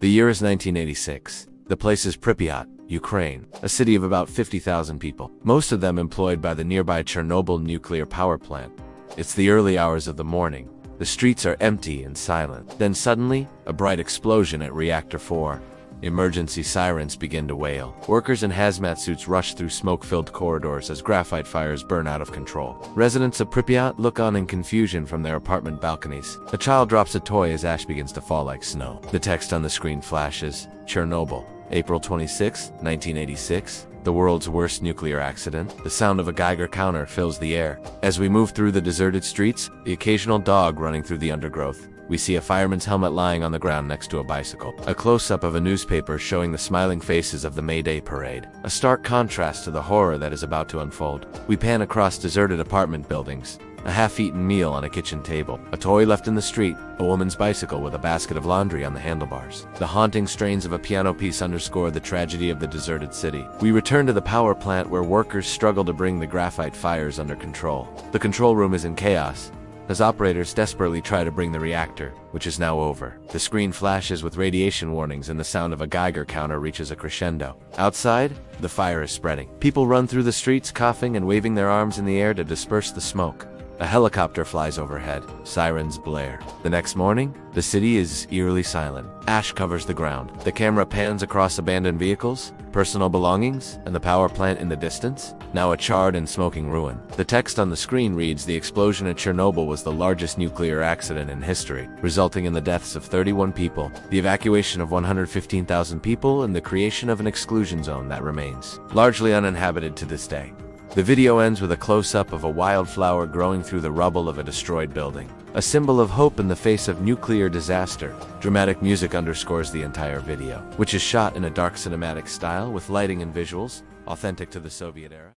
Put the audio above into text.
The year is 1986. The place is Pripyat, Ukraine, a city of about 50,000 people, most of them employed by the nearby Chernobyl nuclear power plant. It's the early hours of the morning. The streets are empty and silent. Then suddenly, a bright explosion at Reactor 4. Emergency sirens begin to wail. Workers in hazmat suits rush through smoke-filled corridors as graphite fires burn out of control. Residents of Pripyat look on in confusion from their apartment balconies. A child drops a toy as ash begins to fall like snow. The text on the screen flashes, Chernobyl, April 26, 1986. The world's worst nuclear accident. The sound of a Geiger counter fills the air. As we move through the deserted streets, the occasional dog running through the undergrowth, we see a fireman's helmet lying on the ground next to a bicycle. A close-up of a newspaper showing the smiling faces of the May Day parade. A stark contrast to the horror that is about to unfold. We pan across deserted apartment buildings. A half-eaten meal on a kitchen table. A toy left in the street. A woman's bicycle with a basket of laundry on the handlebars. The haunting strains of a piano piece underscore the tragedy of the deserted city. We return to the power plant where workers struggle to bring the graphite fires under control. The control room is in chaos as operators desperately try to bring the reactor, which is now over. The screen flashes with radiation warnings and the sound of a Geiger counter reaches a crescendo. Outside, the fire is spreading. People run through the streets coughing and waving their arms in the air to disperse the smoke. A helicopter flies overhead. Sirens blare. The next morning, the city is eerily silent. Ash covers the ground. The camera pans across abandoned vehicles, personal belongings, and the power plant in the distance, now a charred and smoking ruin. The text on the screen reads, "The explosion at Chernobyl was the largest nuclear accident in history, resulting in the deaths of 31 people, the evacuation of 115,000 people, and the creation of an exclusion zone that remains largely uninhabited to this day." The video ends with a close-up of a wildflower growing through the rubble of a destroyed building, a symbol of hope in the face of nuclear disaster. Dramatic music underscores the entire video, which is shot in a dark cinematic style with lighting and visuals authentic to the Soviet era.